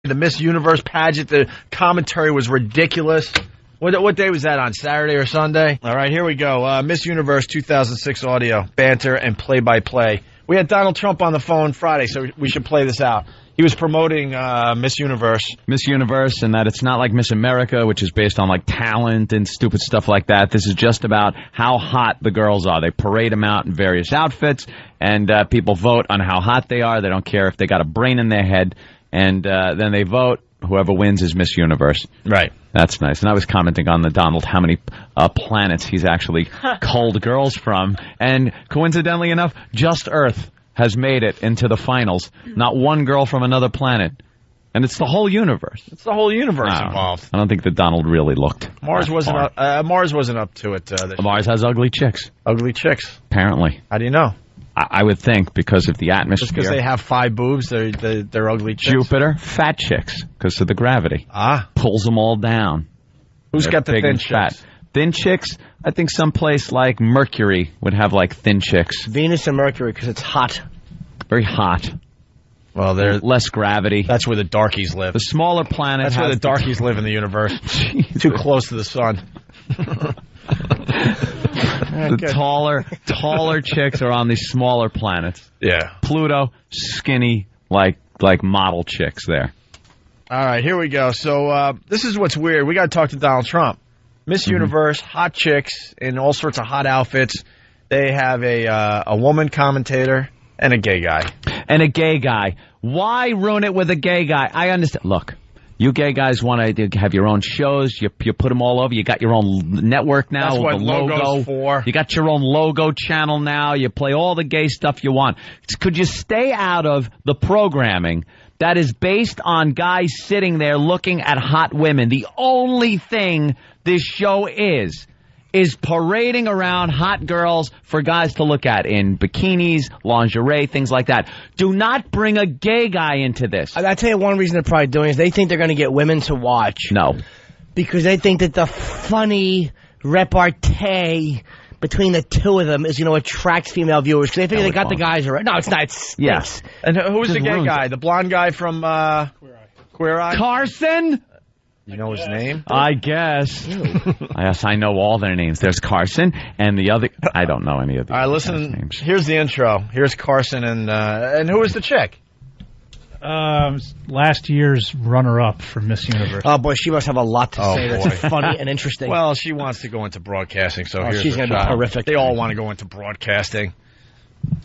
The Miss Universe pageant, the commentary was ridiculous. What day was that on? Saturday or Sunday? All right, here we go. Miss Universe 2006 audio, banter, and play-by-play. We had Donald Trump on the phone Friday, so we should play this out. He was promoting Miss Universe. Miss Universe, and that it's not like Miss America, which is based on like talent and stupid stuff like that. This is just about how hot the girls are. They parade them out in various outfits, and people vote on how hot they are. They don't care if they got a brain in their head, and then they vote. Whoever wins is Miss Universe. Right. That's nice. And I was commenting on the Donald how many planets he's actually culled girls from. And coincidentally enough, just Earth has made it into the finals. Not one girl from another planet. And it's the whole universe. It's the whole universe involved. I don't think that Donald really looked. Mars wasn't up to it. Mars has ugly chicks. Ugly chicks. Apparently. How do you know? I would think because of the atmosphere. Just because they have 5 boobs, they're ugly chicks? Jupiter, fat chicks, because of the gravity. Pulls them all down. Who's got the thin chicks? Thin chicks, I think someplace like Mercury would have like thin chicks. Venus and Mercury, because it's hot. Very hot. Well, there's less gravity. That's where the darkies live. The smaller planets. That's where the darkies live in the universe. Too close to the sun. The taller chicks are on these smaller planets. Yeah. Pluto, skinny, like model chicks there. All right, here we go. So this is what's weird. We got to talk to Donald Trump. Miss Universe, hot chicks in all sorts of hot outfits. They have a woman commentator and a gay guy. And a gay guy. Why ruin it with a gay guy? I understand. Look. You gay guys want to have your own shows. You put them all over. You got your own network now. That's what the logo. logo's for. You got your own logo channel now. You play all the gay stuff you want. Could you stay out of the programming that is based on guys sitting there looking at hot women? The only thing this show is parading around hot girls for guys to look at in bikinis, lingerie, things like that. Do not bring a gay guy into this. I'll tell you one reason they're probably doing is they think they're going to get women to watch. No. Because they think that the funny repartee between the two of them is going to attract female viewers. Because they figure they got the guys already. No, it's not. It's yes. And who's the gay guy? The blonde guy from Queer Eye? Carson? You know his name? I guess. Yes, I know all their names. There's Carson and the other. I don't know any of these. All right, listen. Names. Here's the intro. Here's Carson and who is the chick? Last year's runner-up for Miss Universe. Oh boy, she must have a lot to say. That's funny and interesting. Well, she wants to go into broadcasting, so she's going to be horrific. They all want to go into broadcasting.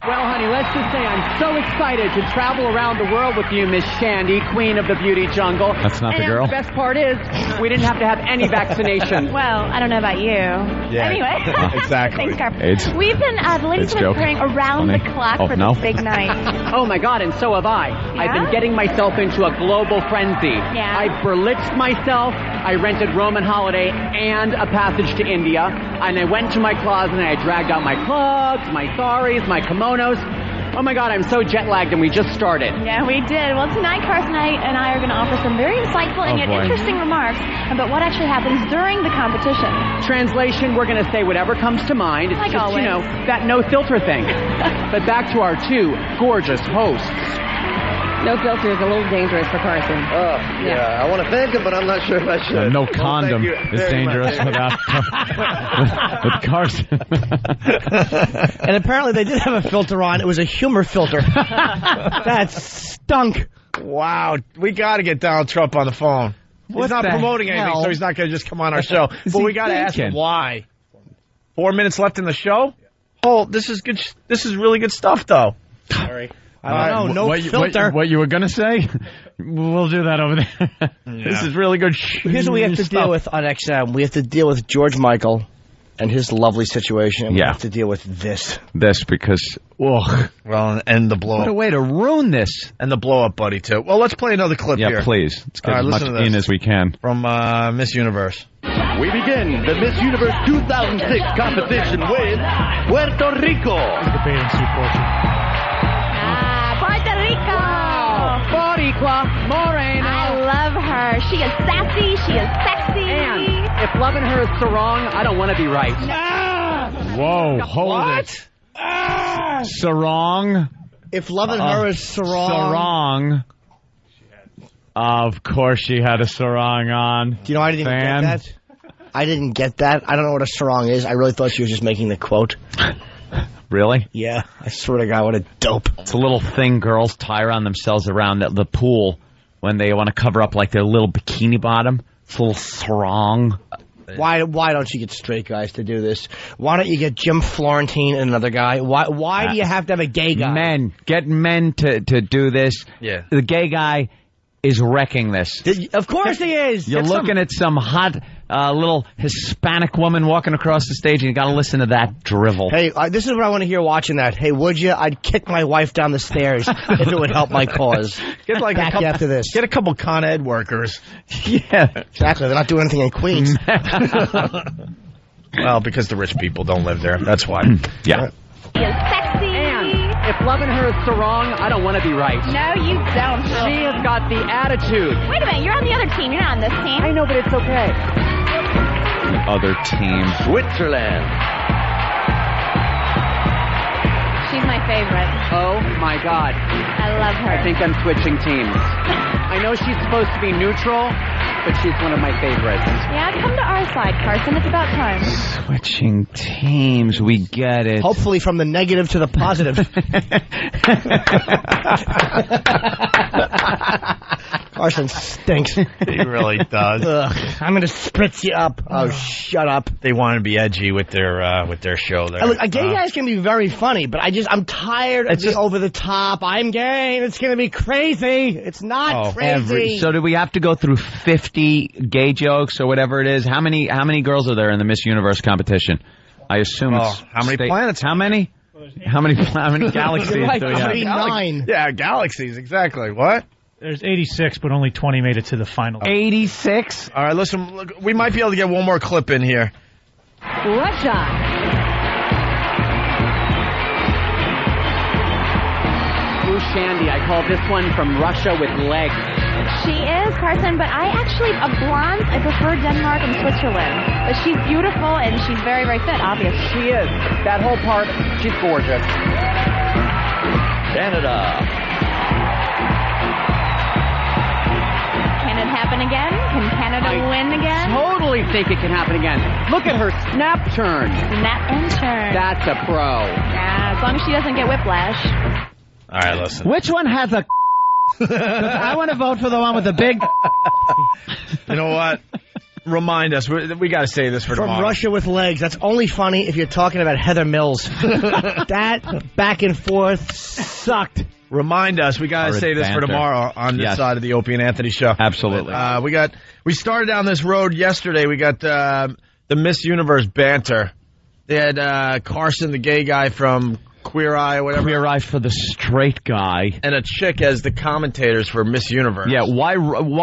Well, honey, let's just say I'm so excited to travel around the world with you, Miss Shandy, queen of the beauty jungle. That's not the girl. The best part is we didn't have to have any vaccination. Well, I don't know about you. Yeah. Anyway. Exactly. Thanks, Carp. AIDS. We've been, the ladies have been preparing around the clock for this big night. Oh, my God, and so have I. Yeah? I've been getting myself into a global frenzy. Yeah? I berlitzed myself. I rented Roman holiday and a passage to India. And I went to my closet and I dragged out my clogs, my saris, my kimonos. Oh, my God, I'm so jet-lagged, and we just started. Yeah, we did. Well, tonight, Carson and I are going to offer some very insightful and yet interesting remarks about what actually happens during the competition. Translation, we're going to say whatever comes to mind. It's like just, always. That no-filter thing. But back to our 2 gorgeous hosts. No filter is a little dangerous for Carson. Yeah. I want to thank him, but I'm not sure if I should. No condom is dangerous without with Carson. And apparently they did have a filter on. It was a humor filter. That stunk. Wow. We got to get Donald Trump on the phone. He's not promoting anything, so he's not going to just come on our show. But we got to ask him why. 4 minutes left in the show? Oh, this is good. This is really good stuff, though. Sorry. I don't know. No filter. What you were going to say? We'll do that over there. Yeah. This is really good. Here's what we have to deal with on XM. We have to deal with George Michael and his lovely situation. And we have to deal with this. This because, ugh. Well, and the blow-up. What a way to ruin this. And the blow-up buddy, too. Well, let's play another clip here. Yeah, please. Let's get as much in as we can. From Miss Universe. We begin the Miss Universe 2006 competition with Puerto Rico. The bathing suit portion. Puerto Rico! Wow. Boricua Moreno. I love her. She is sassy. She is sexy. And if loving her is sarong, I don't want to be right. Whoa, hold it. Sarong. If loving her is sarong. Sarong. Of course she had a sarong on. Do you know I didn't even get that? I didn't get that. I don't know what a sarong is. I really thought she was just making the quote. Really? Yeah. I swear to God, what a dope. It's a little thing girls tie around themselves around the pool when they want to cover up like their little bikini bottom. It's a little sarong. Why don't you get straight guys to do this? Why don't you get Jim Florentine and another guy? Why do you have to have a gay guy? Get men to do this. Yeah. The gay guy is wrecking this. Of course he is. You're looking at some hot little Hispanic woman walking across the stage, and you got to listen to that drivel. Hey, this is what I want to hear watching that. Hey, would you? I'd kick my wife down the stairs if it would help my cause. Get like back after this. Get a couple Con Ed workers. Yeah, exactly. They're not doing anything in Queens. Well, because the rich people don't live there. That's why. Yeah. You're sexy. And if loving her is so wrong, I don't want to be right. No, you don't. She has got the attitude. Wait a minute, you're on the other team. You're not on this team. I know, but it's okay. The other team. Switzerland. She's my favorite. Oh, my God. I love her. I think I'm switching teams. I know she's supposed to be neutral, but she's one of my favorites. Yeah, come to our side, Carson. It's about time. Switching teams. We get it. Hopefully from the negative to the positive. Carson stinks. He really does. Ugh, I'm going to spritz you up. Oh, shut up. They want to be edgy with their show there. Look, gay guys can be very funny, but I'm tired of the over the top. I'm gay and it's going to be crazy. It's not crazy. So do we have to go through 50 gay jokes or whatever it is? How many girls are there in the Miss Universe competition? I assume it's how many planets? How many? How many galaxies You're right, do we have? 39. Yeah, galaxies, exactly. What? There's 86, but only 20 made it to the final. 86? All right, listen, look, we might be able to get one more clip in here. Russia. Ooh, Shandy, I call this one from Russia with legs. She is, Carson, but I prefer Denmark and Switzerland. But she's beautiful and she's very, very fit, obviously. She is. That whole part, she's gorgeous. Canada. Can it happen again? Can Canada win again? Totally think it can happen again. Look at her snap turn. Snap and turn. That's a pro. Yeah, as long as she doesn't get whiplash. All right, listen. Which one has a... I want to vote for the one with the big... You know what? Remind us. We got to say this for tomorrow. From Russia with legs. That's only funny if you're talking about Heather Mills. That back and forth sucked. Remind us. We got to say this for tomorrow on this side of the Opie and Anthony show. Absolutely. We started down this road yesterday. We got the Miss Universe banter. They had Carson, the gay guy from Queer Eye or whatever. Queer Eye for the straight guy. And a chick as the commentators for Miss Universe. Yeah, why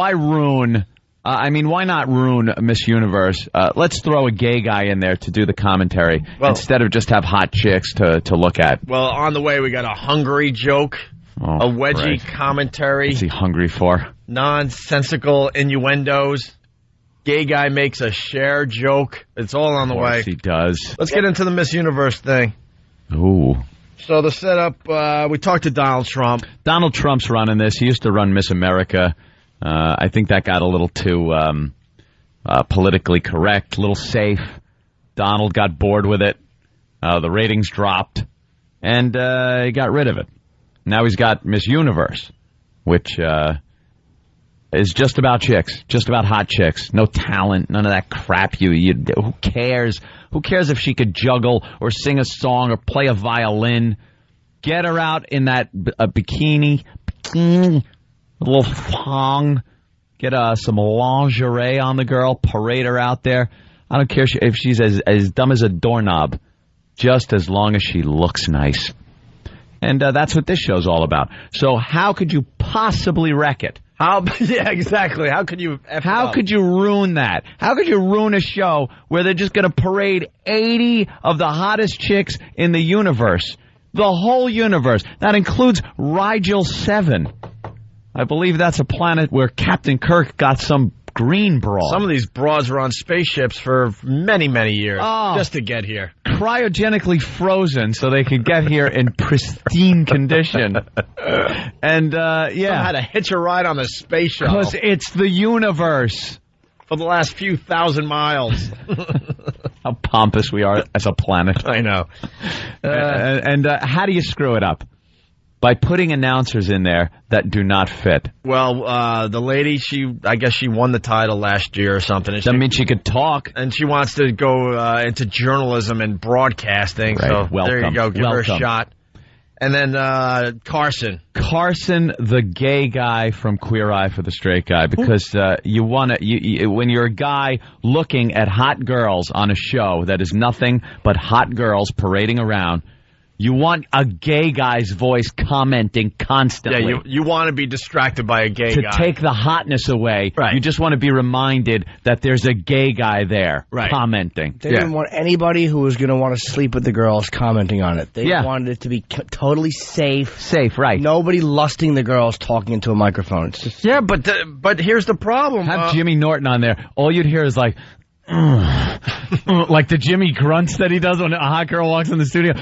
ruin... why not ruin Miss Universe? Let's throw a gay guy in there to do the commentary instead of just have hot chicks to look at. Well, on the way, we got a hungry joke, a wedgie commentary. What's he hungry for? Nonsensical innuendos. Gay guy makes a share joke. It's all on the way. Of course he does. Let's get into the Miss Universe thing. Ooh. So the setup, we talked to Donald Trump. Donald Trump's running this. He used to run Miss America. I think that got a little too politically correct, a little safe. Donald got bored with it. The ratings dropped, and he got rid of it. Now he's got Miss Universe, which is just about chicks, just about hot chicks. No talent, none of that crap. Who cares? Who cares if she could juggle or sing a song or play a violin? Get her out in that bikini. A little thong, get some lingerie on the girl, parade her out there. I don't care if she's as dumb as a doorknob, just as long as she looks nice. And that's what this show's all about. So how could you possibly wreck it? Yeah, exactly. How could you ruin that? How could you ruin a show where they're just going to parade 80 of the hottest chicks in the universe? The whole universe. That includes Rigel 7. I believe that's a planet where Captain Kirk got some screen brawl. Some of these broads were on spaceships for many, many years Oh. just to get here. Cryogenically frozen so they could get here in pristine condition. And, Someone had to hitch a ride on the space shuttle because it's the universe. for the last few thousand miles. How pompous we are as a planet. I know. And how do you screw it up? By putting announcers in there that do not fit. Well, the lady, I guess she won the title last year or something. That means she could talk. And she wants to go into journalism and broadcasting. Right. So Welcome. there you go. Give her a Welcome. shot. And then Carson. Carson, the gay guy from Queer Eye for the Straight Guy, because you want to. When you're a guy looking at hot girls on a show that is nothing but hot girls parading around, you want a gay guy's voice commenting constantly. Yeah, you want to be distracted by a gay guy. To take the hotness away, Right. You just want to be reminded that there's a gay guy there commenting. They didn't want anybody who was going to want to sleep with the girls commenting on it. They Yeah. wanted it to be totally safe. Safe, right. Nobody lusting the girls talking into a microphone. It's just, Yeah, but here's the problem. Have Jimmy Norton on there. All you'd hear is like, like the Jimmy grunts that he does when a hot girl walks in the studio.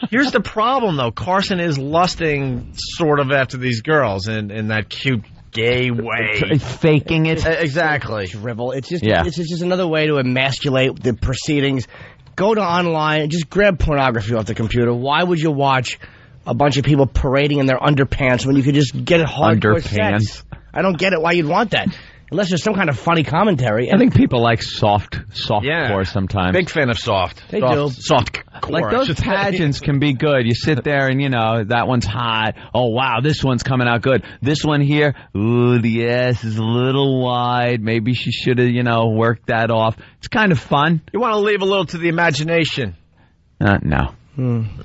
Here's the problem, though. Carson is lusting sort of after these girls in that cute gay way. Faking it. Exactly. drivel. It's just Yeah. it's just another way to emasculate the proceedings. Go to online and just grab pornography off the computer. Why would you watch a bunch of people parading in their underpants when you could just get it hardcore Underpants. sex? I don't get it. Why you'd want that? Unless there's some kind of funny commentary. I think people like soft core sometimes. Big fan of soft. They do. Soft core. Like I those should say. pageants can be good. You sit there and, that one's hot. Oh, wow, this one's coming out good. This one here, ooh, the ass is a little wide. Maybe she should have, worked that off. It's kind of fun. You want to leave a little to the imagination. No.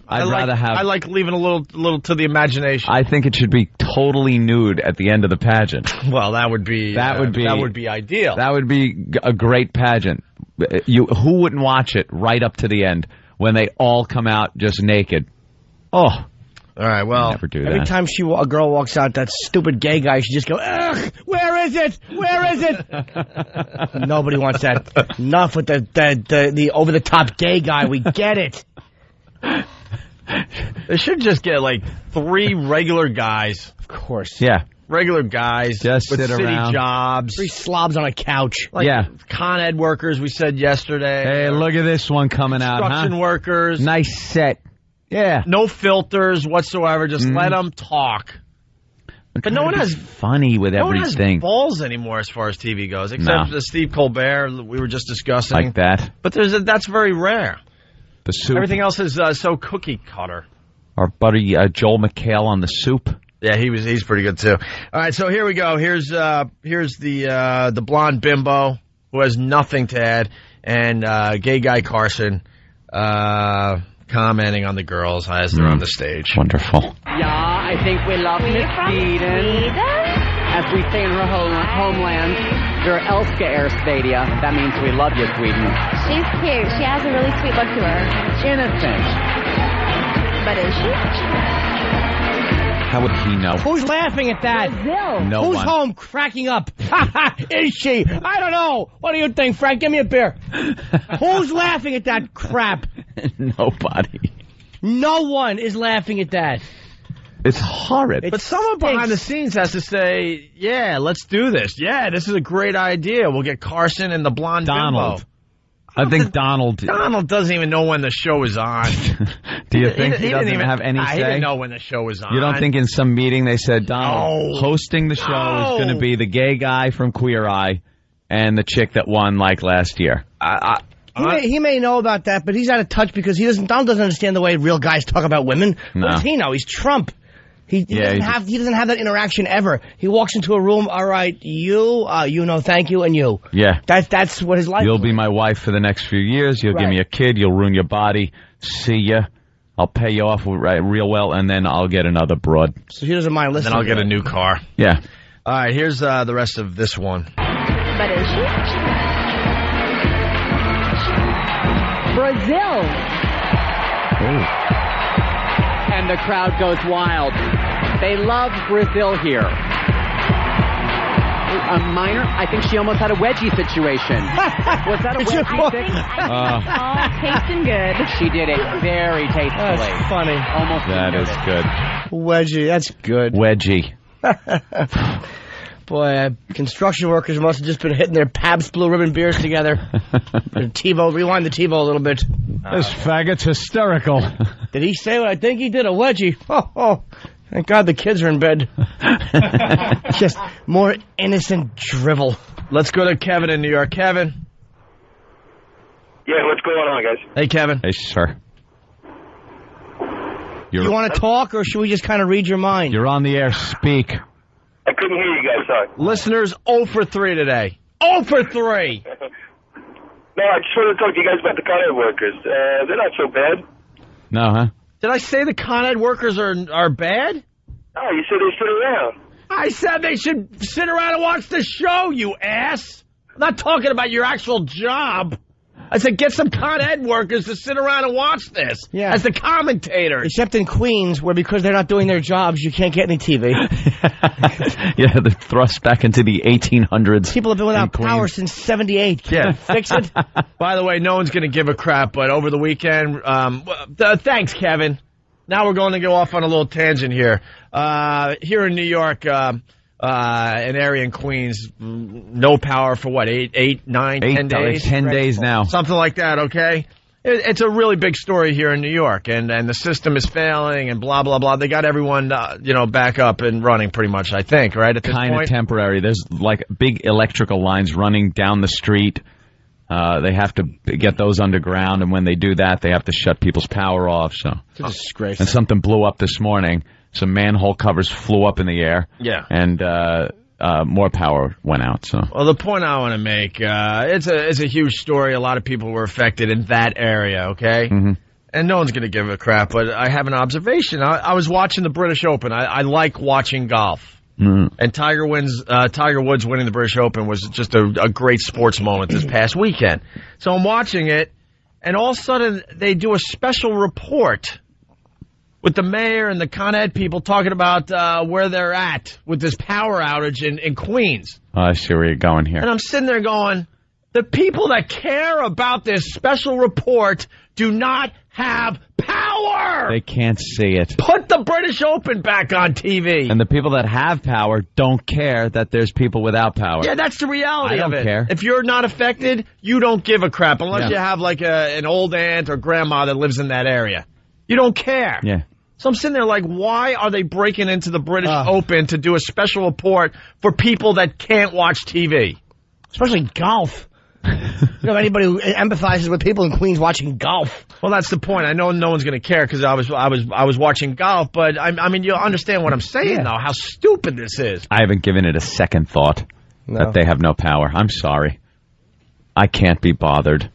I I'd like leaving a little to the imagination. I think it should be totally nude at the end of the pageant. Well, that would be ideal. That would be a great pageant. Who wouldn't watch it right up to the end when they all come out just naked? Oh, all right. Well, never do Every that. time a girl walks out, that stupid gay guy should just go, ugh, where is it? Where is it? Nobody wants that. Enough with the over-the-top gay guy. We get it. they should just get like 3 regular guys. Of course. Yeah. Regular guys Just with sit city around. jobs. 3 slobs on a couch. Like Yeah. Con Ed workers, we said yesterday. Hey, look at this one coming out, Construction huh? workers. Nice set. Yeah. No filters whatsoever. Just let them talk. But no one has funny with no one has everything balls anymore as far as TV goes, except No. Steve Colbert we were just discussing. like that. But that's very rare. The soup. Everything else is so cookie cutter. Our buddy Joel McHale on the soup. Yeah, he's pretty good too. All right, so here we go. Here's the blonde bimbo who has nothing to add, and gay guy Carson commenting on the girls as they're on the stage. Wonderful. Yeah, I think we love We're Miss from Sweden. Sweden? As we say in her homeland, der älskar er Sverige. That means we love you, Sweden. She's cute. She has a really sweet look to her. Innocent. But is she? How would he know? Who's laughing at that? Brazil. No Who's one. home cracking up? Is she? I don't know. What do you think, Frank? Give me a beer. Who's laughing at that crap? Nobody. No one is laughing at that. It's horrid. It But someone behind the scenes has to say, yeah, let's do this. Yeah, this is a great idea. We'll get Carson and the blonde Donald. bimbo. I think Donald. Donald doesn't even know when the show is on. Do you think he didn't doesn't even have any He say? didn't know when the show was on. You don't think in some meeting they said, Donald, No. hosting the show is going to be the gay guy from Queer Eye and the chick that won like last year? He may know about that, but he's out of touch because Donald doesn't understand the way real guys talk about women. No. What does he know? He's Trump. He doesn't have that interaction ever. He walks into a room, all right, you no thank you, and you. Yeah. That's what his life You'll is. be my wife for the next few years. You'll give Right. me a kid. You'll ruin your body. See ya. I'll pay you off real well, and then I'll get another broad. So he doesn't mind listening. Then I'll get a new car. Yeah. All right, here's the rest of this one. But is she? Brazil. And the crowd goes wild. They love Brazil here. minor. I think she almost had a wedgie situation. Was that a wedgie? Tasting good. She did it very tastefully. That's funny. Almost. That is good. Wedgie, that's good. Wedgie. Boy, construction workers must have just been hitting their Pabst Blue Ribbon beers together. TiVo, rewind the TiVo a little bit. This faggot's hysterical. Did he say what I think he did? A wedgie. Oh, thank God the kids are in bed. Just more innocent drivel. Let's go to Kevin in New York. Kevin. Yeah, what's going on, guys? Hey, Kevin. Hey, sir. You want to talk, or should we just kind of read your mind? You're on the air. Speak. I couldn't hear you guys, sorry. Listeners, 0 for 3 today. 0 for 3! No, I just wanted to talk to you guys about the Con Ed workers. They're not so bad. No, huh? Did I say the Con Ed workers are bad? Oh, you said they sit around. I said they should sit around and watch the show, you ass. I'm not talking about your actual job. I said get some Con Ed workers to sit around and watch this as the commentators. Except in Queens, where because they're not doing their jobs, you can't get any TV. Yeah, they're thrust back into the 1800s. People have been without power since 78. Yeah. Fix it. By the way, no one's going to give a crap, but over the weekend, thanks, Kevin. Now we're going to go off on a little tangent here. Here in New York, an area in Queens, no power for what, 10 days? 10 days now. Something like that, okay? It's a really big story here in New York, and the system is failing and blah, blah, blah. They got everyone, back up and running pretty much, I think, right, at this point? Kind of temporary. There's like big electrical lines running down the street. They have to get those underground, and when they do that, they have to shut people's power off. So It's a disgrace. And something blew up this morning. Some manhole covers flew up in the air. Yeah. And more power went out. So. Well, the point I want to make, it's a huge story. A lot of people were affected in that area, okay? Mm-hmm. And no one's going to give a crap, but I have an observation. I was watching the British Open. I like watching golf. Mm-hmm. And Tiger Woods winning the British Open was just a great sports moment this past weekend. So I'm watching it, and all of a sudden they do a special report with the mayor and the Con Ed people talking about where they're at with this power outage in Queens. Oh, I see where you're going here. And I'm sitting there going, the people that care about this special report do not have power. They can't see it. Put the British Open back on TV. And the people that have power don't care that there's people without power. Yeah, that's the reality of it. I don't care. If you're not affected, you don't give a crap unless you have like an old aunt or grandma that lives in that area. You don't care. Yeah. So I'm sitting there like, why are they breaking into the British Open to do a special report for people that can't watch TV? Especially golf. You know, anybody who empathizes with people in Queens watching golf. Well, that's the point. I know no one's going to care because I was watching golf, but I mean, you'll understand what I'm saying, though, how stupid this is. I haven't given it a second thought that they have no power. I'm sorry. I can't be bothered.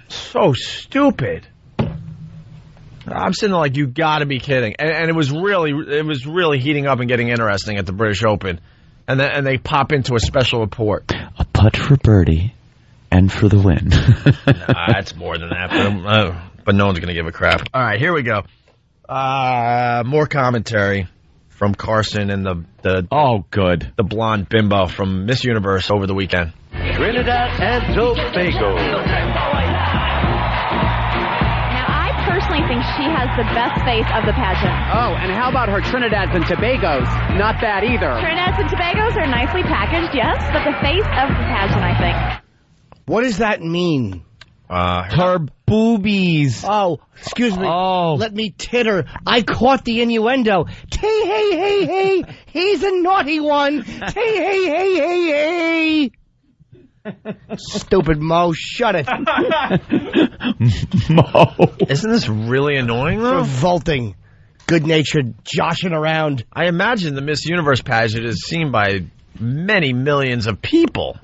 So stupid. I'm sitting there like, you got to be kidding. And it was really heating up and getting interesting at the British Open. And they pop into a special report. A putt for birdie and for the win. Nah, it's more than that, but no one's going to give a crap. All right, here we go. More commentary from Carson and the blonde bimbo from Miss Universe over the weekend. Trinidad and Tobago. I think she has the best face of the pageant. Oh, and how about her Trinidad's and Tobago's? Not bad either. Trinidad's and Tobago's are nicely packaged, yes, but the face of the pageant, I think. What does that mean? Her boobies. Oh, excuse me. Oh. Let me titter. I caught the innuendo. Hey, he's a naughty one. Hey. Stupid Mo, shut it. Mo. Isn't this really annoying, though? Revolting. Good-natured joshing around. I imagine the Miss Universe pageant is seen by many millions of people.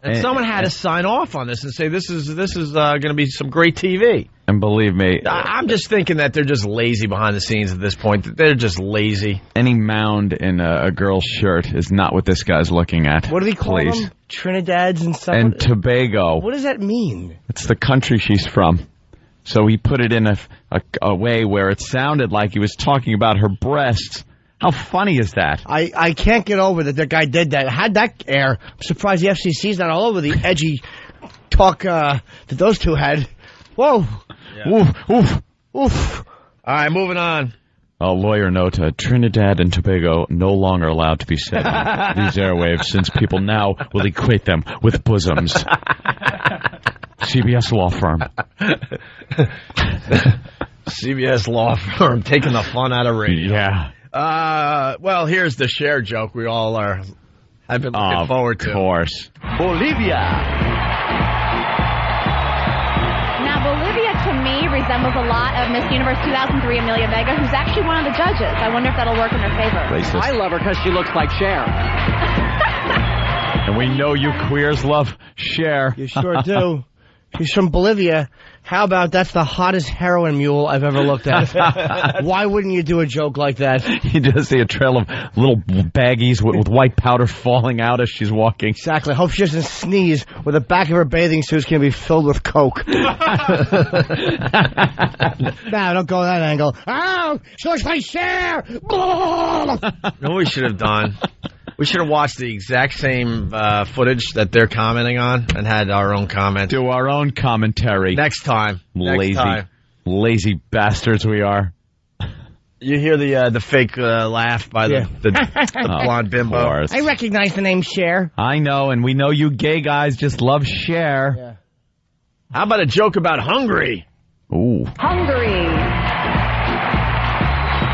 And someone had to sign off on this and say this is going to be some great TV. And believe me, I'm just thinking that they're just lazy behind the scenes at this point. They're just lazy. Any mound in a girl's shirt is not what this guy's looking at. What do we call them? Trinidad's and stuff? And Tobago. What does that mean? It's the country she's from. So he put it in a way where it sounded like he was talking about her breasts, How funny is that? I can't get over that guy did that. How'd that air? I'm surprised the FCC's not all over the edgy talk that those two had. Whoa. Yeah. Oof, oof, oof. All right, moving on. A lawyer note, Trinidad and Tobago no longer allowed to be said on these airwaves since people now will equate them with bosoms. CBS law firm. CBS law firm taking the fun out of radio. Yeah. Well, here's the Cher joke we all have been looking forward to. Of course. Bolivia. Now, Bolivia, to me, resembles a lot of Miss Universe 2003, Amelia Vega, who's actually one of the judges. I wonder if that'll work in her favor. Racist. I love her because she looks like Cher. And we know you queers love Cher. You sure do. He's from Bolivia. How about that's the hottest heroin mule I've ever looked at? Why wouldn't you do a joke like that? You just see a trail of little baggies with white powder falling out as she's walking. Exactly. Hope she doesn't sneeze where the back of her bathing suit's going to be filled with coke. No, don't go that angle. Oh, she looks like Cher! You know what we should have done? We should have watched the exact same footage that they're commenting on and had our own comment. Do our own commentary. Next time. Lazy bastards we are. You hear the fake laugh by the blonde bimbo. I recognize the name Cher. I know, and we know you gay guys just love Cher. Yeah. How about a joke about Hungary? Ooh. Hungary.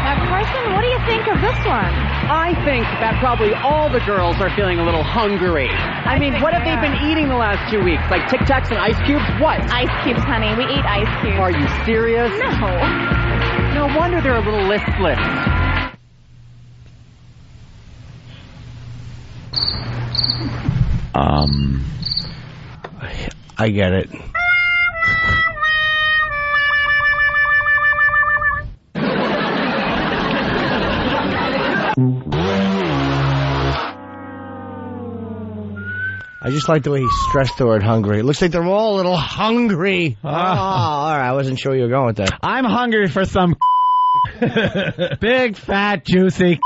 Now, Carson, what do you think of this one? I think that probably all the girls are feeling a little hungry. I mean, what have they been eating the last 2 weeks? Like Tic Tacs and ice cubes? What? Ice cubes, honey. We eat ice cubes. Are you serious? No. No wonder they're a little listless. I get it. I just like the way he stressed the word hungry. It looks like they're all a little hungry. Oh, all right. I wasn't sure you were going with that. I'm hungry for some big, fat, juicy.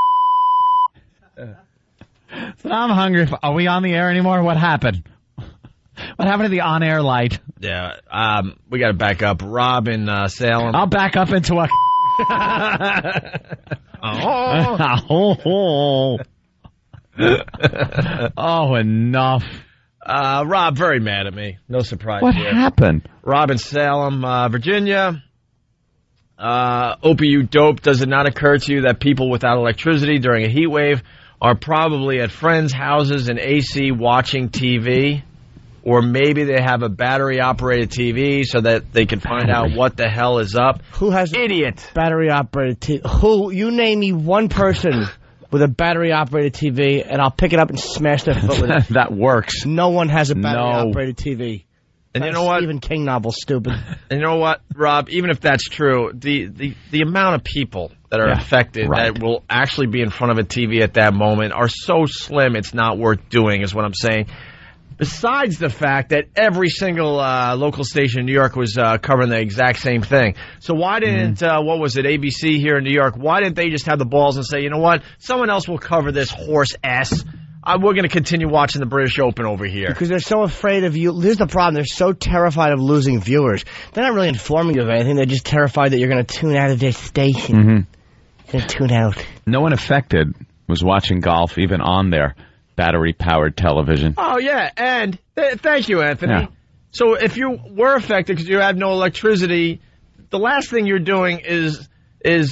So I'm hungry for... Are we on the air anymore? What happened? What happened to the on-air light? Yeah, we got to back up. Rob in Salem. I'll back up into a... Oh, enough. Rob, very mad at me. No surprise What here. happened? Rob in Salem, Virginia. Opie, you dope. Does it not occur to you that people without electricity during a heat wave are probably at friends' houses in AC watching TV? Or maybe they have a battery-operated TV so that they can find out what the hell is up. Who has Idiot. battery-operated TV? Who? You name me one person with a battery-operated TV, and I'll pick it up and smash their foot with it. That works. No one has a battery-operated TV. And you know what? Stephen King novel, stupid. And you know what, Rob? Even if that's true, the amount of people that are affected that will actually be in front of a TV at that moment are so slim it's not worth doing, is what I'm saying. Besides the fact that every single local station in New York was covering the exact same thing. So why didn't, what was it, ABC here in New York, why didn't they just have the balls and say, you know what, someone else will cover this horse ass. We're going to continue watching the British Open over here. Because they're so afraid of you. Here's the problem. They're so terrified of losing viewers. They're not really informing you of anything. They're just terrified that you're going to tune out of their station. Mm-hmm. You're going to tune out. No one affected was watching golf even on their battery-powered television. Oh, yeah, and thank you, Anthony. Yeah. So if you were affected because you have no electricity, the last thing you're doing is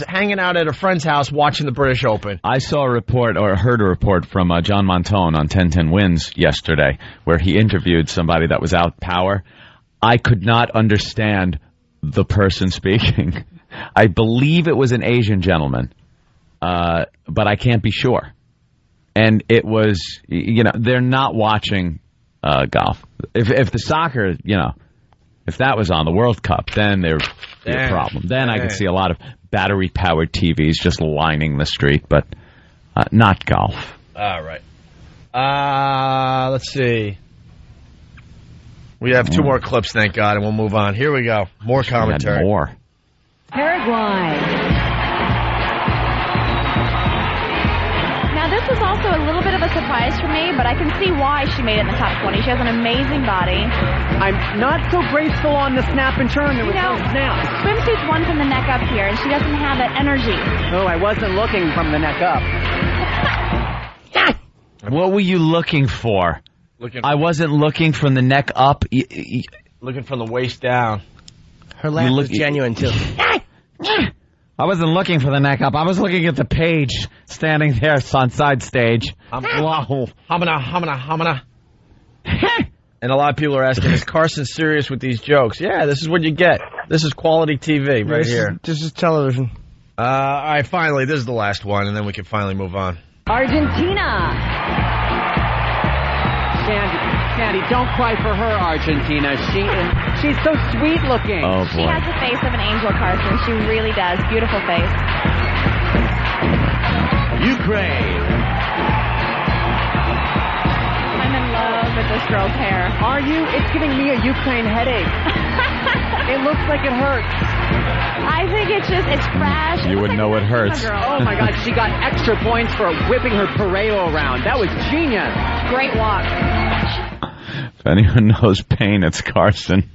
hanging out at a friend's house watching the British Open. I saw a report, or heard a report from John Montone on 1010 Wins yesterday, where he interviewed somebody that was out power. I could not understand the person speaking. I believe it was an Asian gentleman, but I can't be sure. And it was, they're not watching golf. If the soccer, if that was on the World Cup, then there'd be a problem. Then I could see a lot of battery-powered TVs just lining the street, but not golf. All right. Let's see. We have two more clips, thank God, and we'll move on. Here we go. More commentary. More. Paraguay. this was also a little bit of a surprise for me, but I can see why she made it in the top 20. She has an amazing body. I'm not so graceful on the snap and turn. There was no snap. Swimsuits won from the neck up here, and she doesn't have that energy. Oh, I wasn't looking from the neck up. What were you looking for? I wasn't looking from the neck up. Looking from the waist down. Her laugh was genuine, too. I wasn't looking for the neck up. I was looking at the page standing there on side stage. Wow. Hamana. And a lot of people are asking, is Carson serious with these jokes? Yeah, this is what you get. This is quality TV right here. This is television. All right, finally, this is the last one, and then we can finally move on. Argentina. Sandy, don't cry for her, Argentina. She's so sweet looking. Oh, boy. She has the face of an angel, Carson. She really does. Beautiful face. Ukraine. I'm in love with this girl's hair. Are you? It's giving me a Ukraine headache. It looks like it hurts. I think it's fresh. You would know it hurts. Oh, my God. She got extra points for whipping her pareo around. That was genius. Great walk. If anyone knows pain, it's Carson.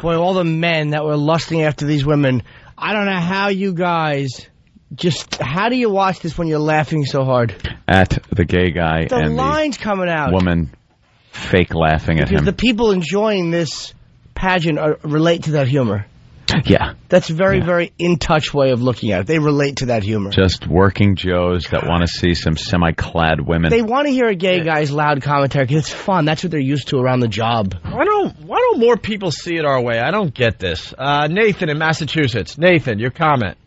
Boy, all the men that were lusting after these women, I don't know how you guys how do you watch this when you're laughing so hard? At the gay guy The and lines coming out. woman fake laughing at Because him. the people enjoying this pageant relate to that humor. Yeah. That's a very, very in-touch way of looking at it. They relate to that humor. Just working Joes that want to see some semi-clad women. They want to hear a gay guy's loud commentary because it's fun. That's what they're used to around the job. Why don't more people see it our way? I don't get this. Nathan in Massachusetts. Nathan, your comment.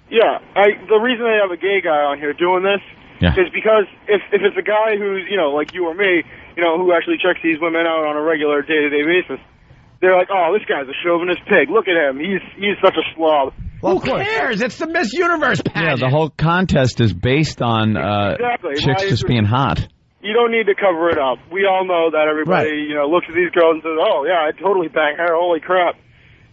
Yeah, the reason I have a gay guy on here doing this is because if it's a guy who's, like you or me, who actually checks these women out on a regular day-to-day basis, they're like, oh, this guy's a chauvinist pig. Look at him. He's such a slob. Well, who cares? It's the Miss Universe pageant. Yeah, the whole contest is based on chicks just being hot. You don't need to cover it up. We all know that everybody, looks at these girls and says, oh, yeah, I'd totally bang her. Holy crap.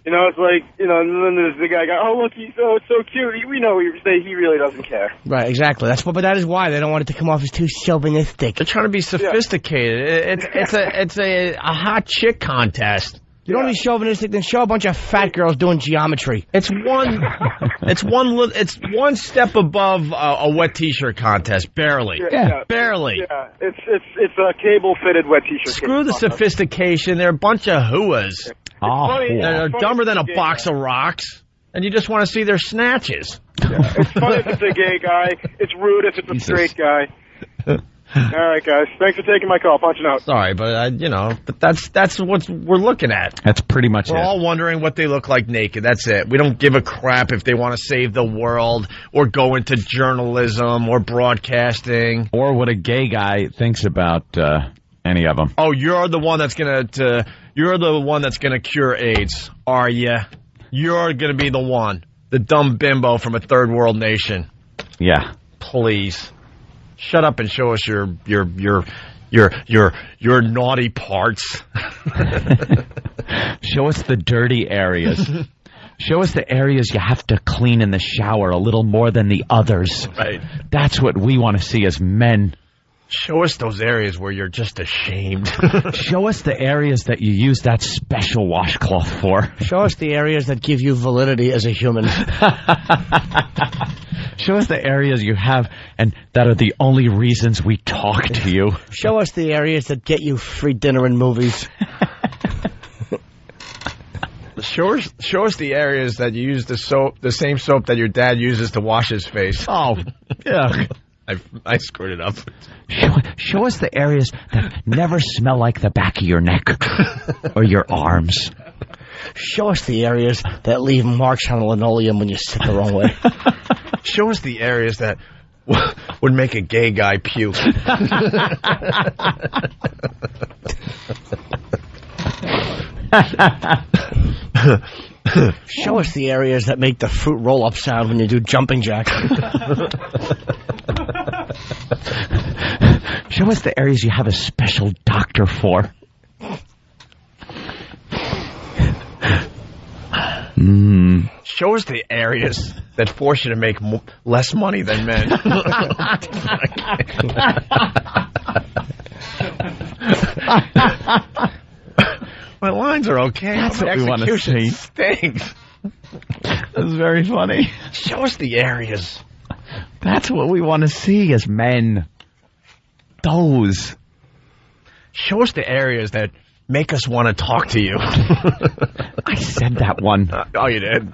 It's like, and then there's the guy, oh, look, he's so cute. We know he really doesn't care. Right, exactly. But that is why they don't want it to come off as too chauvinistic. They're trying to be sophisticated. Yeah. It's a hot chick contest. You don't be chauvinistic, then show a bunch of fat girls doing geometry. It's one step above a wet T-shirt contest, barely. Barely. Yeah, it's a cable-fitted wet T-shirt. Screw the sophistication. They're a bunch of hooas. They're dumber than a box of rocks, and you just want to see their snatches. Yeah. It's funny if it's a gay guy. It's rude if it's a straight guy. All right, guys. Thanks for taking my call. Punching out. Sorry, but but that's what we're looking at. That's pretty much We're all wondering what they look like naked. That's it. We don't give a crap if they want to save the world or go into journalism or broadcasting or what a gay guy thinks about any of them. Oh, you're the one that's gonna cure AIDS, are you? You're gonna be the one, the dumb bimbo from a third world nation. Yeah, please. Shut up and show us your naughty parts. Show us the dirty areas. Show us the areas you have to clean in the shower a little more than the others. Right. That's what we want to see as men. Show us those areas where you're just ashamed. Show us the areas that you use that special washcloth for. Show us the areas that give you validity as a human. Show us the areas you have and that are the only reasons we talk to you. Show us the areas that get you free dinner and movies. Show us the areas that you use the same soap that your dad uses to wash his face. Oh, yeah. I screwed it up. Show us the areas that never smell like the back of your neck or your arms. Show us the areas that leave marks on the linoleum when you sit the wrong way. Show us the areas that would make a gay guy puke. Show us the areas that make the fruit roll-up sound when you do jumping jack. Show us the areas you have a special doctor for. Show us the areas that force you to make less money than men. My lines are okay. That's what we want to see. Stinks. That's very funny. Show us the areas. That's what we want to see as men. Those. Show us the areas that make us want to talk to you. I said that one. Oh, you did?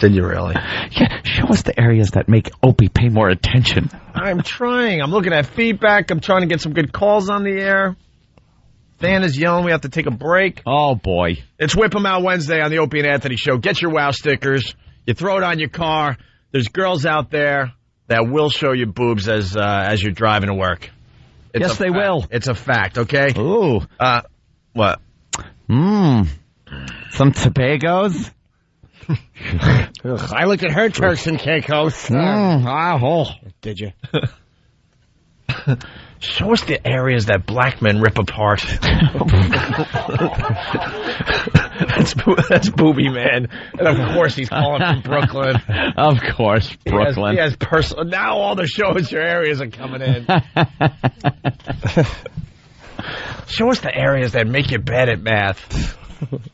Did you really? Yeah, show us the areas that make Opie pay more attention. I'm trying. I'm looking at feedback. I'm trying to get some good calls on the air. Dan is yelling we have to take a break. Oh, boy. It's Whip 'em Out Wednesday on the Opie and Anthony Show. Get your WOW stickers. You throw it on your car. There's girls out there that will show you boobs as you're driving to work. Yes, they will. It's a fact, okay? Ooh. What? Some Tobagos? I looked at her Turks and Caicos. Did you? Show us the areas that black men rip apart. That's Booby Man. And of course he's calling from Brooklyn. Of course, Brooklyn. He has personal. Now all the shows your areas are coming in. Show us the areas that make you bad at math.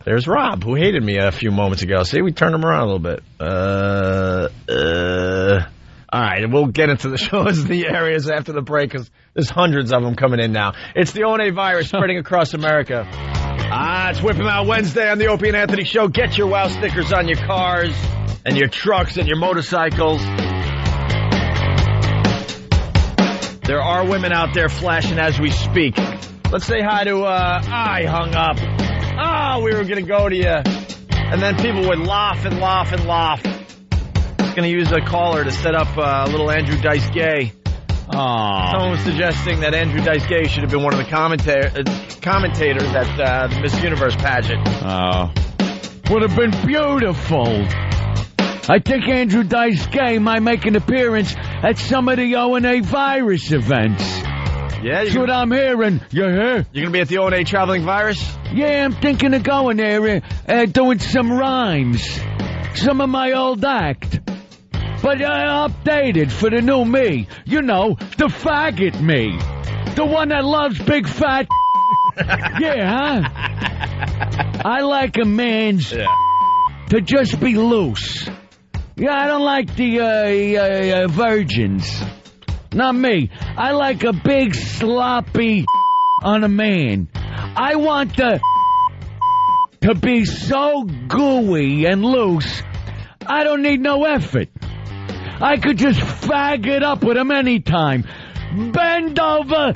There's Rob, who hated me a few moments ago. See, we turned him around a little bit. All right, and we'll get into the shows in the areas after the break because there's hundreds of them coming in now. It's the O&A virus spreading across America. It's Whip 'em Out Wednesday on the Opie and Anthony Show. Get your WOW stickers on your cars and your trucks and your motorcycles. There are women out there flashing as we speak. Let's say hi to, I hung up. We were going to go to you. And then people would laugh and laugh and laugh. Going to use a caller to set up a little Andrew Dice Gay. Someone was suggesting that Andrew Dice Gay should have been one of the commentators at the Miss Universe pageant. Would have been beautiful. I think Andrew Dice Gay might make an appearance at some of the O&A virus events. Yeah, that's what I'm hearing. You hear? You're going to be at the O&A Traveling Virus? Yeah, I'm thinking of going there doing some rhymes. Some of my old act. But I updated for the new me. You know, the faggot me. The one that loves big fat yeah, huh? I like a man's to just be loose. Yeah, I don't like the virgins. Not me. I like a big sloppy on a man. I want to be so gooey and loose, I don't need no effort. I could just fag it up with him anytime. Bend over.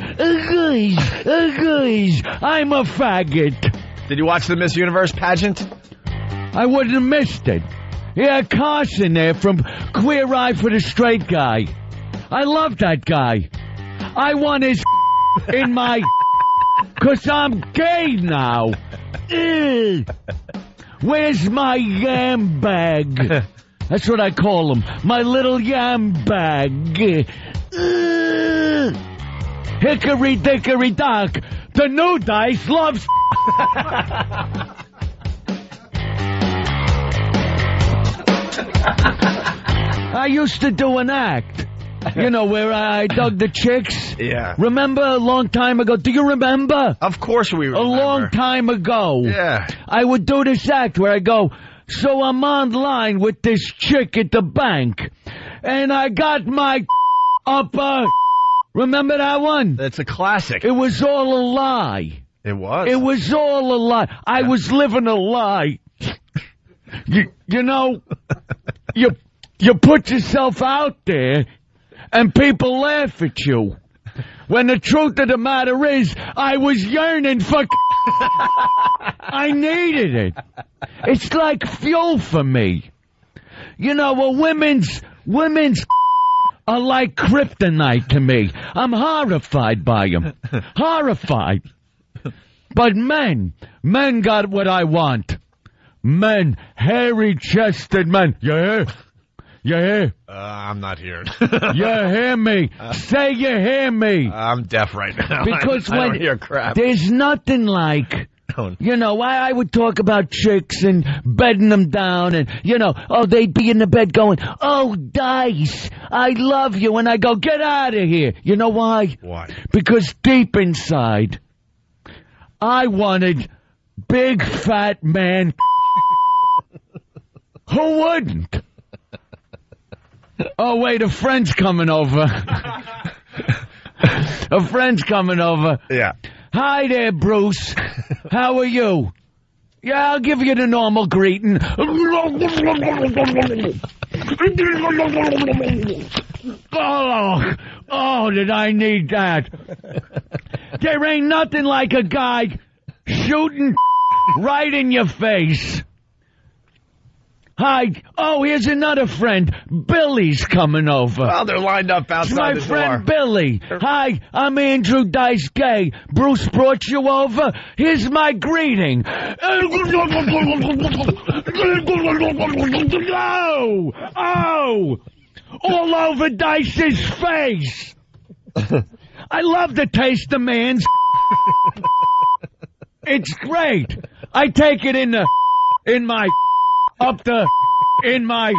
I'm a faggot. Did you watch the Miss Universe pageant? I wouldn't have missed it. Yeah, Carson there from Queer Eye for the Straight Guy. I love that guy. I want his in my... 'Cause I'm gay now. Where's my yam bag? That's what I call him. My little yam bag. Hickory dickory dock. The new dice loves... I used to do an act. You know, where I dug the chicks? Yeah. Remember a long time ago? Do you remember? Of course we remember. A long time ago. Yeah. I would do this act where I go, so I'm online with this chick at the bank, and I got my upper... Remember that one? It's a classic. It was all a lie. It was? It was all a lie. I was living a lie. You know, you put yourself out there, and people laugh at you. When the truth of the matter is, I was yearning for... I needed it. It's like fuel for me. You know, well, women's are like kryptonite to me. I'm horrified by them. Horrified. But men got what I want. Men, hairy-chested men. You hear? You hear? I'm not hearing. You hear me? Say you hear me. I'm deaf right now. Because I don't hear crap. There's nothing like You know, I would talk about chicks and bedding them down and, you know, they'd be in the bed going, oh, Dice, I love you. And I go, get out of here. You know why? Why? Because deep inside, I wanted big fat man. Who wouldn't? Oh, wait, a friend's coming over. A friend's coming over. Yeah. Hi there, Bruce. How are you? Yeah, I'll give you the normal greeting. Oh, did I need that? There ain't nothing like a guy shooting right in your face. Hi. Oh, here's another friend. Billy's coming over. Well, they're lined up outside the door. My friend Billy. Hi, I'm Andrew Dice Gay. Bruce brought you over. Here's my greeting. Oh! Oh! All over Dice's face. I love the taste of man's. It's great. I take it in my, up the, in my,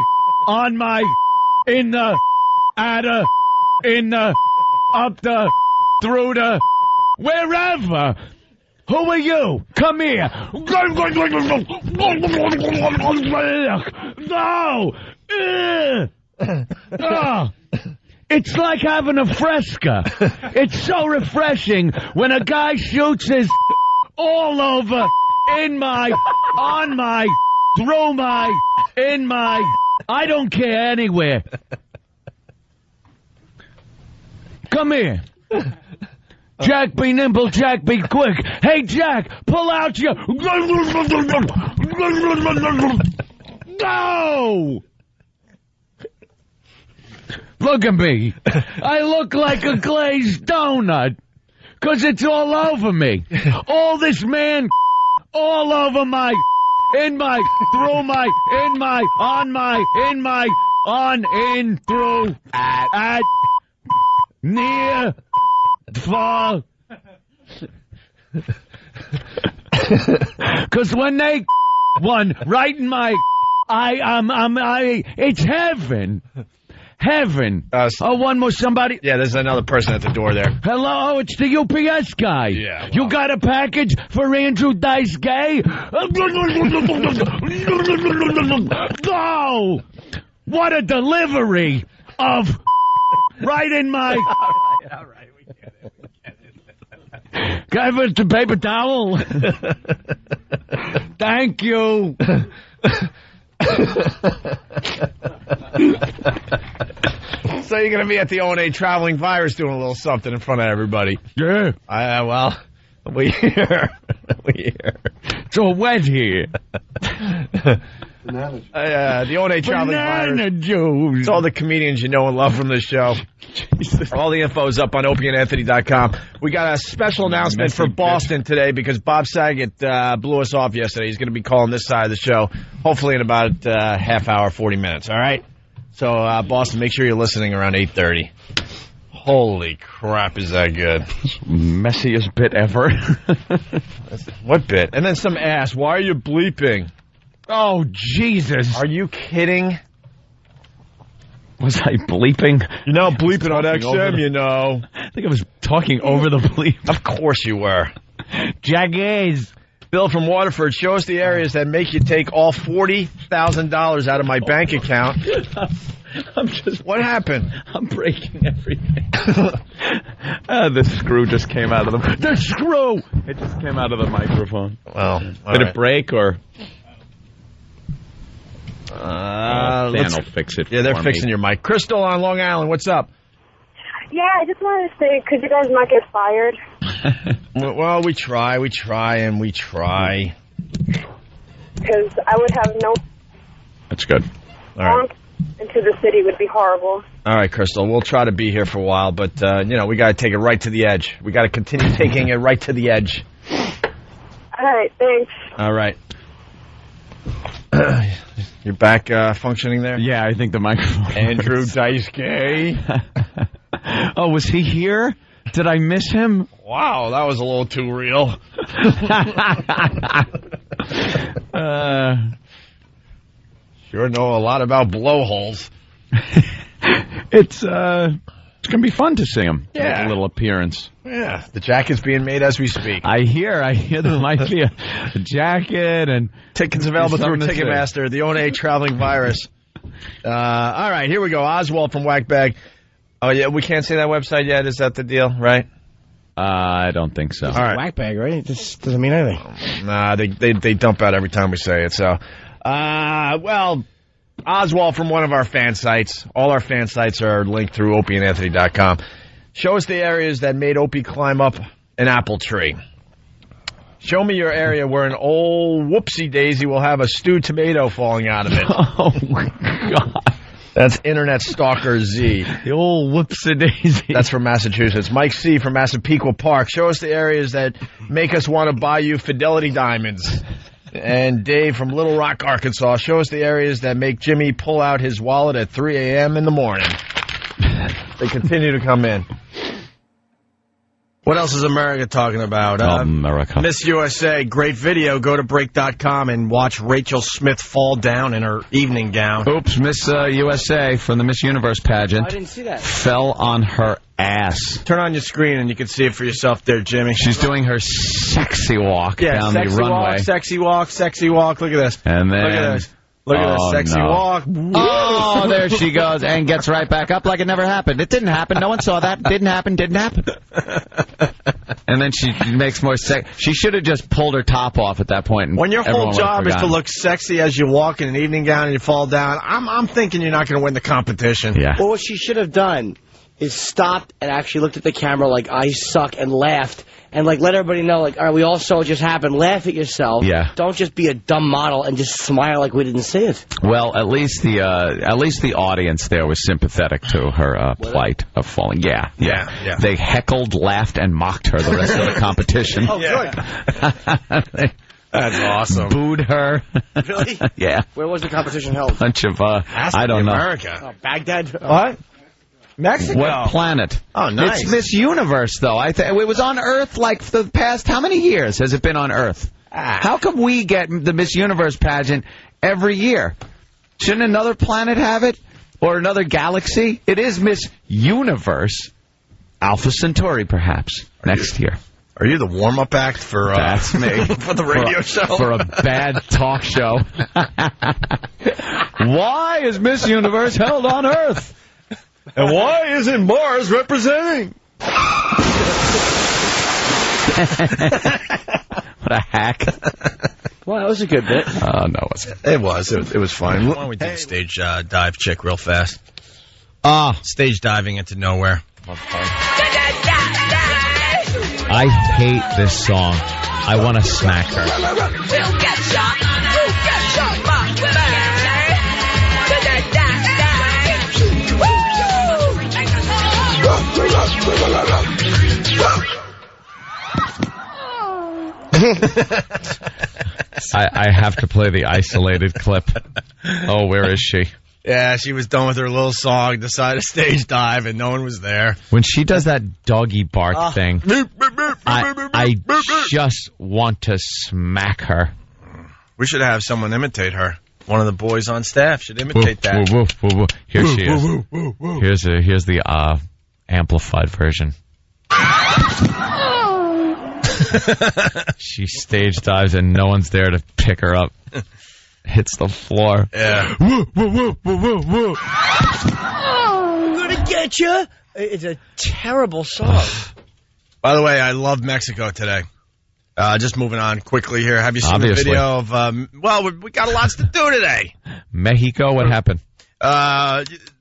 on my, in the, at a, in the, up the, through the, wherever. Who are you? Come here. No. Oh. It's like having a fresca. It's so refreshing when a guy shoots his all over, in my, on my, through my, in my, I don't care anywhere. Come here. Jack be nimble, Jack be quick. Hey, Jack, pull out your... Go! Look at me. I look like a glazed donut. 'Cause it's all over me. All this man all over my... In my, through my, in my, on my, in my, on, in, through, at, near, far. 'Cause when they one right in my, it's heaven. Heaven. One more somebody. Yeah, there's another person at the door there. Hello, it's the UPS guy. Yeah. Well. You got a package for Andrew Dice Gay? Oh, what a delivery of right in my... All right, we get it. Can I have the paper towel? Thank you. So you're going to be at the O&A Traveling Virus doing a little something in front of everybody. Yeah. Well, we hear. It's all wet here. The O&A Traveling Virus. Banana juice. It's all the comedians you know and love from this show. Jesus. All the info is up on opieandanthony.com. We got a special announcement for Boston today because Bob Saget blew us off yesterday. He's going to be calling this side of the show, hopefully in about half hour, 40 minutes, all right? So, Boston, make sure you're listening around 8:30. Holy crap, is that good. Messiest bit ever. What bit? And then some ass. Why are you bleeping? Oh, Jesus. Are you kidding? Was I bleeping? You're now bleeping on XM, you know. I think I was talking over the bleep. Of course you were. Jaggies. Bill from Waterford, show us the areas that make you take all $40,000 out of my bank account. What happened? I'm breaking everything. The screw just came out of the screw! It just came out of the microphone. Well, did it break or? Dan will fix it. Yeah, they're fixing your mic. Crystal on Long Island, what's up? Yeah, I just wanted to say, could you guys not get fired? Well, we try. Because I would have no... That's good. All right. Into the city would be horrible. All right, Crystal, we'll try to be here for a while, but, we got to take it right to the edge. We got to continue taking it right to the edge. All right, thanks. All right. You're back functioning there? Yeah, I think the microphone. Andrew Dice Gay. Oh, was he here? Did I miss him? Wow, that was a little too real. Sure know a lot about blowholes. It's gonna be fun to see him. Yeah. Make a little appearance. Yeah, the jacket's being made as we speak. I hear there might be a jacket and tickets available through something to Ticketmaster, the ONA traveling virus. All right, here we go. Oswald from Whackbag. Oh yeah, we can't say that website yet. Is that the deal, right? I don't think so. All right, Whackbag, right? This doesn't mean anything. Nah, they dump out every time we say it. So, well, Oswald from one of our fan sites. All our fan sites are linked through opieandanthony.com. Show us the areas that made Opie climb up an apple tree. Show me your area where an old whoopsie daisy will have a stewed tomato falling out of it. Oh my God. That's Internet Stalker Z. The old whoopsie daisy. That's from Massachusetts. Mike C. from Massapequa Park. Show us the areas that make us want to buy you Fidelity diamonds. And Dave from Little Rock, Arkansas. Show us the areas that make Jimmy pull out his wallet at 3 a.m. in the morning. They continue to come in. What else is America talking about? America. Miss USA, great video. Go to break.com and watch Rachel Smith fall down in her evening gown. Oops, Miss USA from the Miss Universe pageant. I didn't see that. Fell on her ass. Turn on your screen and you can see it for yourself there, Jimmy. She's doing her sexy walk down the runway. Sexy walk. Look at this. And then... Look at this. Look at this sexy walk. Oh, there she goes and gets right back up like it never happened. It didn't happen. No one saw that. Didn't happen. And then she makes more sex. She should have just pulled her top off at that point. And when your whole job is to look sexy as you walk in an evening gown and you fall down, I'm thinking you're not going to win the competition. Yeah. Well, what she should have done is stopped and actually looked at the camera like, I suck, and laughed. And, like, let everybody know, like, all right, we all saw what just happened. Laugh at yourself. Yeah. Don't just be a dumb model and just smile like we didn't see it. Well, at least the audience there was sympathetic to her plight of falling. Yeah. They heckled, laughed, and mocked her the rest of the competition. Oh, good. That's awesome. Booed her. Really? Yeah. Where was the competition held? Bunch of, I don't know. America. Oh, Baghdad? What? Mexico. What planet? Oh, nice. It's Miss Universe, though. It was on Earth like for the past, how many years has it been on Earth? How come we get the Miss Universe pageant every year? Shouldn't another planet have it? Or another galaxy? It is Miss Universe. Alpha Centauri, perhaps, next year. Are you the warm-up act for... That's me. For the radio show? For a bad talk show. Why is Miss Universe held on Earth? And why isn't Mars representing? What a hack. Well, that was a good bit. No, it wasn't. It was fun. Why don't we do the stage dive chick real fast? Stage diving into nowhere. I hate this song. I want to smack her. We'll get shot. I have to play the isolated clip. Oh, where is she? Yeah, she was done with her little song, decided to stage dive, and no one was there. When she does that doggy bark thing, I just want to smack her. We should have someone imitate her. One of the boys on staff should imitate that. Woo, woo, woo, woo. Here she is. Here's the amplified version. She stage dives and no one's there to pick her up. Hits the floor. Yeah. Woo, woo, woo, woo, woo, woo. I'm gonna get you. It's a terrible song. By the way, I love Mexico today. Just moving on quickly here. Have you seen Obviously. the video of? Well, we got lots to do today. Mexico, what happened?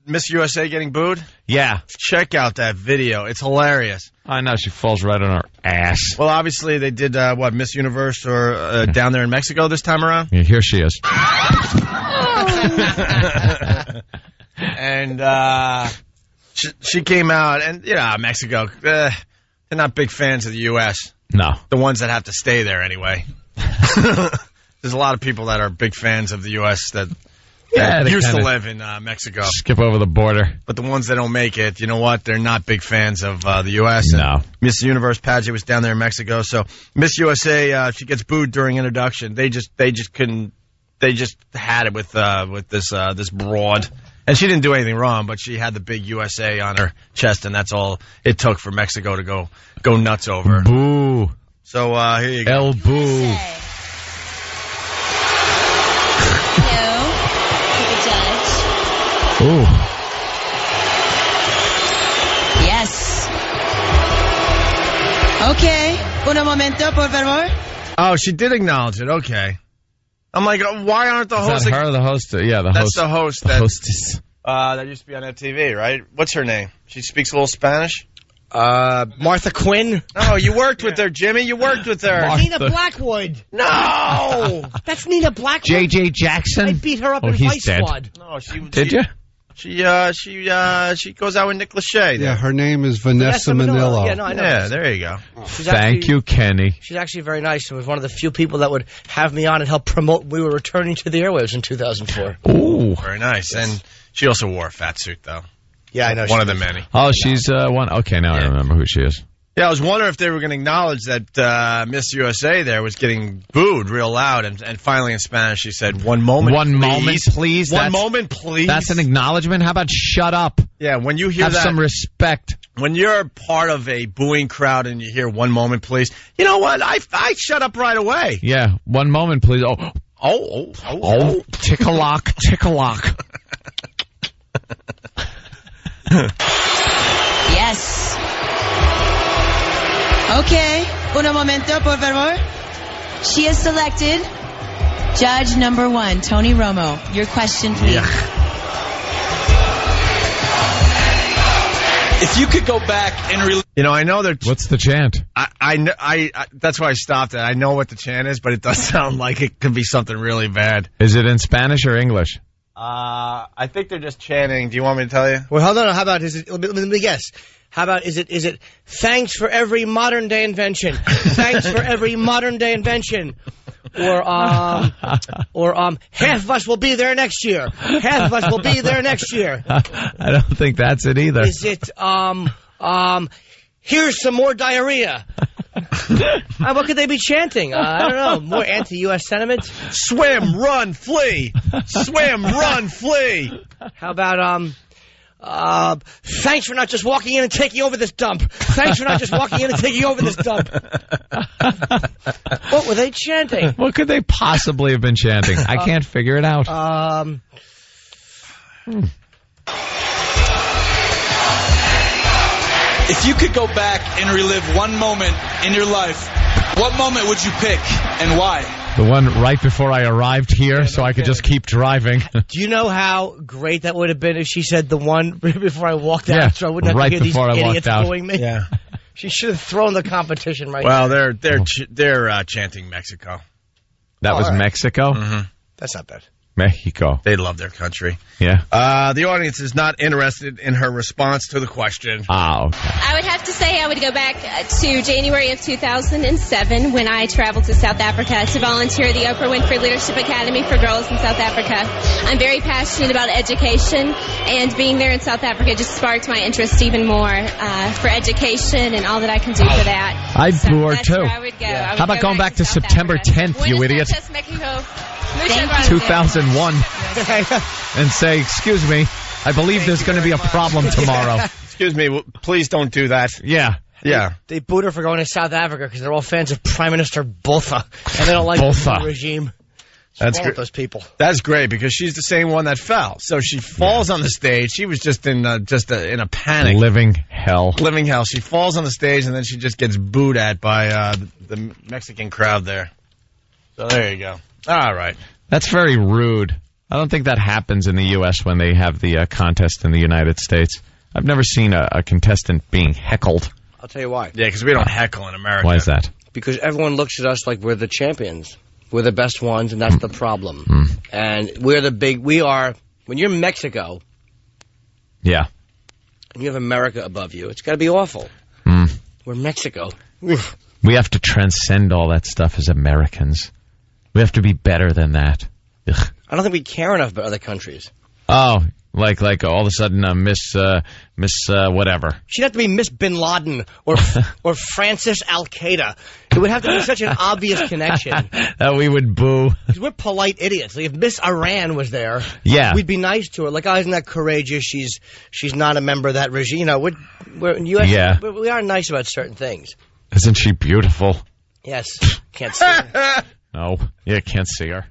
Miss USA getting booed? Yeah. Check out that video. It's hilarious. I know, she falls right on her ass. Well, obviously they did, Miss Universe or down there in Mexico this time around? Yeah, here she is. And she came out, and, Mexico, they're not big fans of the U.S. No. The ones that have to stay there anyway. There's a lot of people that are big fans of the U.S. that that they used to kinda live in Mexico. Skip over the border. But the ones that don't make it, you know what? They're not big fans of the U.S. No. Miss Universe pageant was down there in Mexico, so Miss USA, she gets booed during introduction. They just couldn't. They just had it with this broad. And she didn't do anything wrong, but she had the big USA on her chest, and that's all it took for Mexico to go nuts over her. Boo. So here you go. El boo. Hello, Judge. Ooh. Yes. Okay. Un momento, por favor. Oh, she did acknowledge it. Okay. I'm like, why aren't the hosts? Is that her, the host? Yeah, the host. That's the host. The hostess. That used to be on that TV, right? What's her name? She speaks a little Spanish? Martha Quinn. No, you worked with her, Jimmy. You worked with her. Nina Blackwood. No! That's Nina Blackwood. J.J. Jackson? I beat her up in he's Vice dead. Squad. No, Did you? She goes out with Nick Lachey. Yeah, her name is Vanessa Manillo. Yeah, no, I know. Yeah, there you go. Thank you, Kenny. She's actually very nice. She was one of the few people that would have me on and help promote. We were returning to the airwaves in 2004. Ooh. Very nice. Yes. And she also wore a fat suit, though. Yeah, I know. One of the many. Oh, she's one. Okay, now I remember who she is. Yeah, I was wondering if they were going to acknowledge that Miss USA there was getting booed real loud, and finally in Spanish she said, "One moment, one please. moment, please. One moment, please." That's an acknowledgement. How about shut up? Yeah, when you hear have that, some respect. When you're part of a booing crowd and you hear "one moment, please," you know what? I shut up right away. Yeah, one moment, please. Oh, tick-a-lock, tick-a-lock. Yes. Okay. Un momento, por favor. She is selected. Judge number 1, Tony Romo. Your question, please. Yeah. If you could go back and you know, I know that. What's the chant? I that's why I stopped it. I know what the chant is, but it does sound like it could be something really bad. Is it in Spanish or English? I think they're just chanting. Do you want me to tell you? Well, hold on. How about let me guess. How about is it thanks for every modern day invention? Thanks for every modern day invention. Or half of us will be there next year. Half of us will be there next year. I don't think that's it either. Is it here's some more diarrhea? What could they be chanting? I don't know. More anti-U.S. sentiments? Swim, run, flee. Swim, run, flee. How about thanks for not just walking in and taking over this dump. Thanks for not just walking in and taking over this dump. What were they chanting? What could they possibly have been chanting? I can't figure it out. If you could go back and relive one moment in your life, what moment would you pick and why? The one right before I arrived here, so I could just keep driving. Do you know how great that would have been if she said the one right before I walked out, so I wouldn't have to hear these idiots booing me? Yeah. She should have thrown the competition right now. Well, they're chanting Mexico. That was right. Mexico? Mm-hmm. That's not bad. Mexico. They love their country. Yeah. The audience is not interested in her response to the question. Oh, okay. I would have to say I would go back to January of 2007 when I traveled to South Africa to volunteer at the Oprah Winfrey Leadership Academy for Girls in South Africa. I'm very passionate about education, and being there in South Africa just sparked my interest even more for education and all that I can do for that. I'd boo her too. I would go. Yeah. How about going back to September 10th, you idiot? 2001 and say, excuse me, I believe there's going to be a problem tomorrow. Excuse me, please don't do that. Yeah. Yeah. They booed her for going to South Africa because they're all fans of Prime Minister Botha, and they don't like the regime. That's great. Those people. That's great because she's the same one that fell. So she falls on the stage. She was just in a panic. Living hell. Living hell. She falls on the stage and then she just gets booed at by the Mexican crowd there. So there you go. All right. That's very rude. I don't think that happens in the U.S. when they have the contest in the United States. I've never seen a contestant being heckled. I'll tell you why. Yeah, because we don't heckle in America. Why is that? Because everyone looks at us like we're the champions. We're the best ones, and that's the problem. And when you're Mexico. Yeah. And you have America above you, it's got to be awful. We're Mexico. We have to transcend all that stuff as Americans. We have to be better than that. Ugh. I don't think we care enough about other countries. Oh, like all of a sudden Miss whatever. She'd have to be Miss Bin Laden or Francis Al-Qaeda. It would have to be such an obvious connection. That we would boo. Because we're polite idiots. Like if Miss Iran was there, we'd be nice to her. Like, oh, isn't that courageous? She's not a member of that regime. You know, we're US, we are nice about certain things. Isn't she beautiful? Yes. Can't see her. No. Yeah, can't see her.